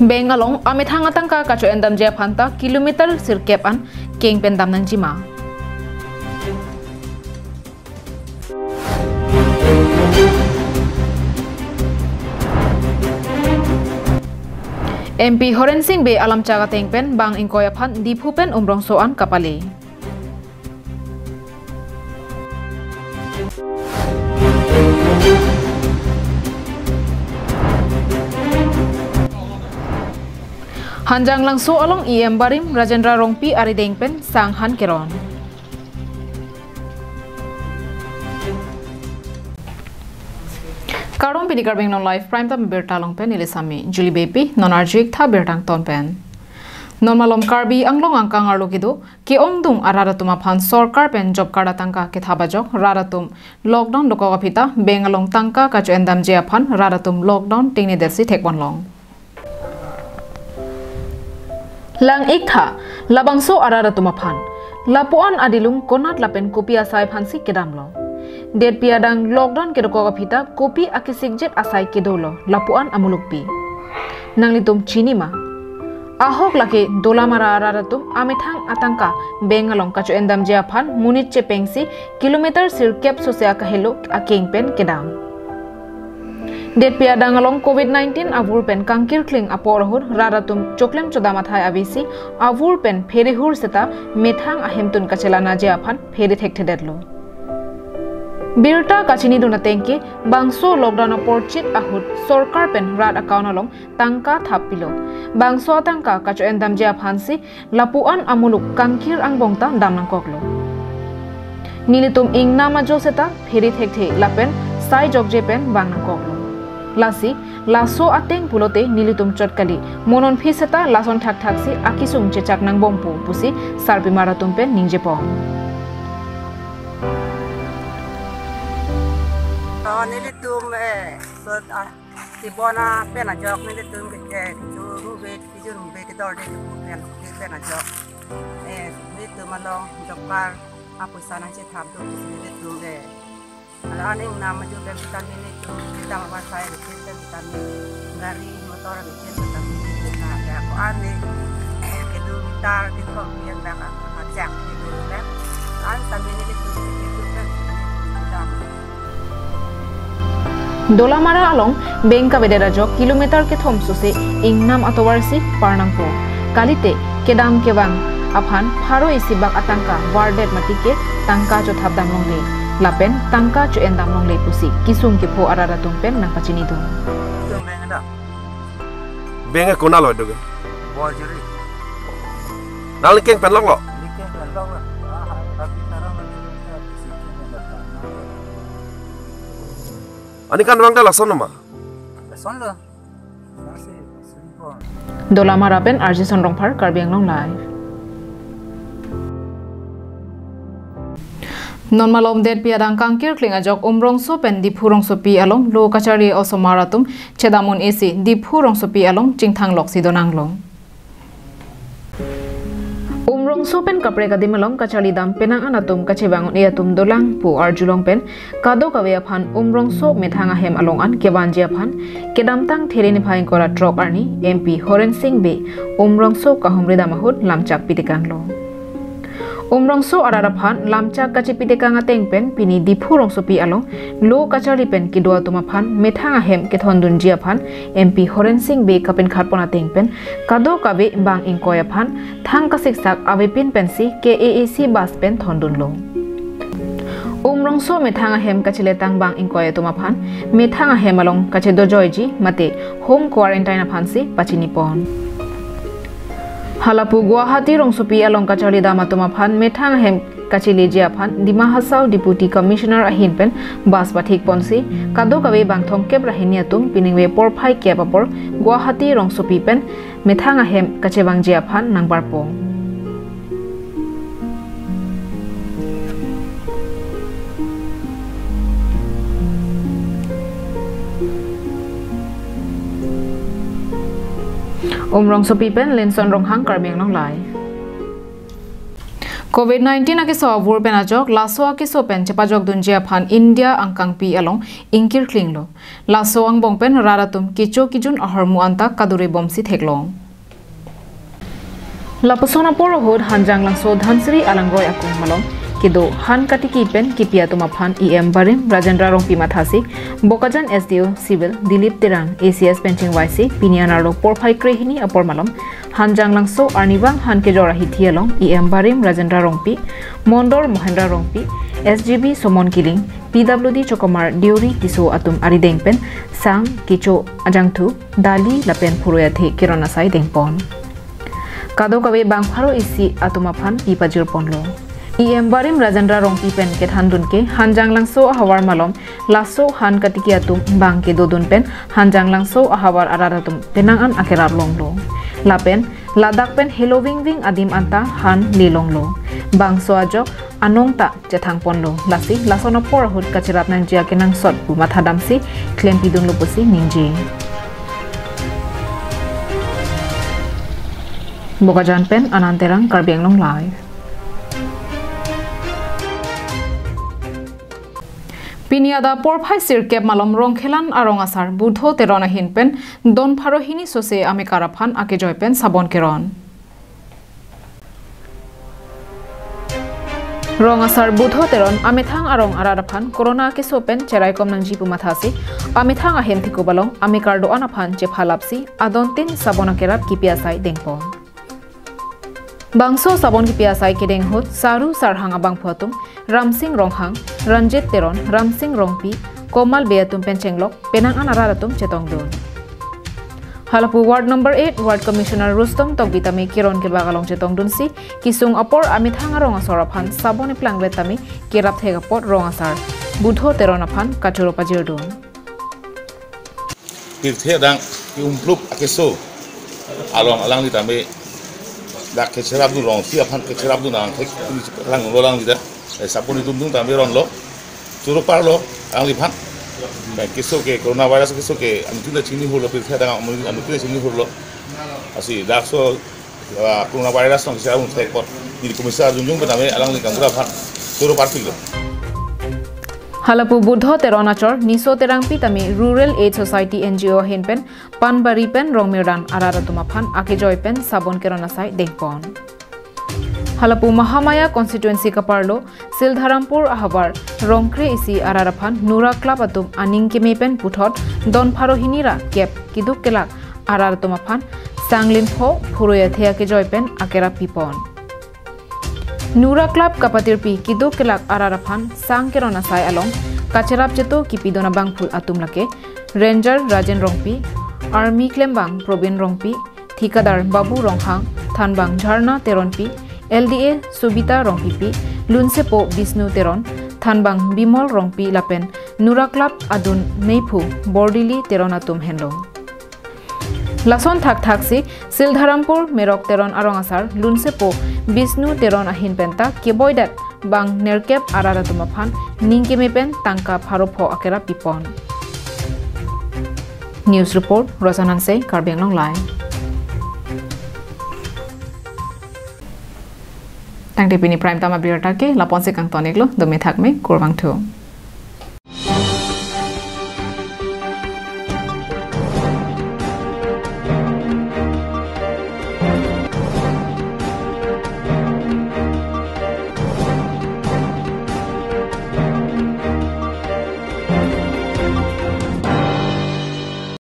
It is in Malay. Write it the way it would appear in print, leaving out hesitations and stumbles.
Bengalong amithang atangka kacho endam je phanta kilometer sirkep an keng pendam nang jima. MP Horen Singh be alam caga tengpen bang ingkoya phan diphupen umrong soan kapale. Hanjang langso along IM Barim Rajendra Rongpi ari dengpen sang han keron. Karong pidikar beng non live prime time berta long pen ilisami Julie Baby non arjik tha bertang ton pen. Non malom karbi anglong angkang arlokido ki ongdung araratuma phan sarkar pen job card atangka ke thabajok raratum lockdown lokoga phita bengalong tangka kacho endam je phan raratum lockdown tingni desi thekwan long. Lang ikha labangso araratuma phan lapuan adilung konat lapen kopi asai phansi kedamlo det piadang lockdown kedokoga phita kopi akisikjet asai kedolo lapuan amulukpi nanglitum chinima ahok lake dolamara araratum amithang atangka bengalong kacho endam je phan munit che pengsi kilometer sirkep sosea kahelo akeng pen kedam Det piadang along COVID-19 avur pen kangkir kling aporhur raratum choklem chodamathai avisi avur pen ferihur seta methang ahemtun kachelana je aphan feri thekte dedlo. Birta kachini duna tengke bangso lockdown porchit ahut sarkar pen rat account along tangka thapilo. Bangso tangka kacho endam je aphansi lapuan amuluk kangkir angbongta damnang koklo. Nilitum ing nama jo seta feri thekte lapen sai jogje pen bangnang koklo. Lasi laso ateng pulote nilitum chotkali monon phiseta lason thak thaksi akisung chechak nang bompu pusi sarpi maratum pen ningje pong nilitum so tibona pena jok nilitum ke juru be ke dorde ke pena jok nilitum along jokar apu sana che thap do nilitum ge ala aning nama juga vitamin itu kita memakai vitamin dari motor itu vitamin itu ada aku aneh kedu tar di kompian dah macam itu kan an vitamin itu kan Dolamara along Bengka bedera jok kilometer ke thom suse ingnam atowarsi parnampo kalite kedam kebang aphan pharo isibak atangka wardet matike tangka jo thabdam longre lapen tangka cu endam long le pusi kisung ke pho arara tumpen nang pachini do benga kona lo do bol juri nal keng pen long lo ani kan bang dala sonoma sonlo dolama rapen arji sonrong phar karbiang long live non malom det piadang kangkir klinga jok umrong so pen dipurong so pi along lo kachari osomaratum chedamun esi dipurong so pi along chingthang lok sidonang long umrong so pen kapre kadimalong kachali dam penang anatum kachebangon iatum dolang pu arjulong pen kado kawe aphan umrong so methanga hem along an kebanji aphan kedam tang thereni phaing kora drop arni MP Horen Singh be umrong so kahumri damahut lamchak pitikang long umrong so araraphan lamcha kachipite kanga tengpen pini dipurong so pi along lo kachari pen kidwa tuma phan methanga hem ke thondun jia phan MP Horen Singh be kapen kharpona tengpen kado kabe bang ingkoya phan thang ka siksak ave pin pensi KAAC bas pen thondun lo umrong so methanga hem kachile tang bang ingkoya tuma phan methanga hem along kache dojoiji mate home quarantine aphan si pachini pon Halapu Guwahati rongsopi along kachali dama tuma phan methang hem kachili jia phan Dima Hasau Deputy Commissioner ahin pen bas bathik ponsi kado kawe bang thongkep rahinia tum piningwe porphai kepapor Guwahati rongsopi pen methang hem kachebang jia phan nangbar pong umrong so pipen lenson rong hang karbiang long lai COVID-19 ake so abur pen ajok laso ake so pen chepajok dunjia phan India angkang pi along ingkir klinglo laso ang bong pen raratum kicho kijun ahormu anta kadure bomsi theklong lapasona poro hod hanjang langso dhansri alangroi akung malong kido han katiki pen kipia tuma phan em barim Rajendra Rongpi mathasi Bokajan SDO Civil Dilip Terang ACS Penching YC Piniana ro porphai krehini apor malom hanjang langso arniwang han ke jora hithialong em barim Rajendra Rongpi Mondor Mohendra Rongpi SGB Somon Kiling PWD Chokomar Diori Tiso atum arideng pen sang kicho ajangthu dali lapen phuroya the kirona sai dengpon kado kawe bang pharo isi atuma phan ipajir ponlo em barim Rajendra Rongpi pen ke thandun ke hanjang langso hawar malom laso han katiki atum bang ke dodun pen hanjang langso hawar araratum penangan akera longlo lapen ladak pen helowing wing adim anta han lilonglo bang so ajok anongta chethang ponlo lasi lasono por hut kachirap nang jia kenang sot bu mathadamsi claim pidun loposi ninji Bokajan pen ananterang Karbi Anglong live Piniada porphai sirkep malom rongkhelan arong asar budho terona hin pen don pharo hini sose amekara phan ake joy pen sabon keron rong asar budho teron amethang arong arara phan corona ke so pen cherai kom nang jipu mathasi amethang ahem thiko balong amekar do ana phan che phalapsi adontin sabona kerap kipia sai dengpon Bangso sabon ki piasai kedeng hot saru sarhang abang photum Ramsing Ronghang Ranjit Teron Ramsing Rongpi Komal Beatum Penchenglok Penang Anararatum Chetong Don Halapu Ward number 8 Ward Commissioner Rustom Togbitami Kiron ke bagalong Chetong Dun si Kisung apor amit hangarong asoraphan sabon iplang letami kirap thegapot rong asar budho teron aphan kachuro pajir don Tirthedang umpluk akeso along alang ditame dak kecerap du rong si aphan kecerap du nang thek lang lolang dida sapuni tumdung tame ron lo churu par lo ang liphan keso ke coronavirus keso ke amtuna chini holo tirthedang amtuna chini holo asi dak so coronavirus nang kecerap un thek pot ni komisar junjung betame alang likangura phan churu par pilo Halapu budho teronachor niso terangpi tami Rural Aid Society NGO hinpen panbari pen rongmirdan araratuma phan akejoy pen sabon keronasai dengpon Halapu Mahamaya constituency kaparlo Sildharampur ahabar rongkre isi araraphan Nura Club atum aningkeme pen puthot don pharo hinira kep kiduk kelak araratuma phan sanglin pho phuroya thea kejoy pen akera pipon Nura Club kapatirpi kido kelak araraphan sangkerona sai along kacherap cheto kipidona bangphul atum lake Ranger Rajen Rongpi Army Klembang Probin Rongpi Thikadar Babu Ronghang Thanbang Jharna Teronpi LDA Subita Rongpi Lunsepo Bisnu Teron Thanbang Bimol Rongpi lapen Nura Club adun Meiphu Bordili Teronatum henlong Lason thak si Sildharampur Merok Teron arongasar Lunsepo Bisnu Teron ahin penta keboidat bang nerkep araratuma phan ningkeme pen tangka pharopho akera pipon News report Rosanan se Karbi Anglong live Tangte pini prime time update ke lapon se kang toniklo domi thakme kurwang thu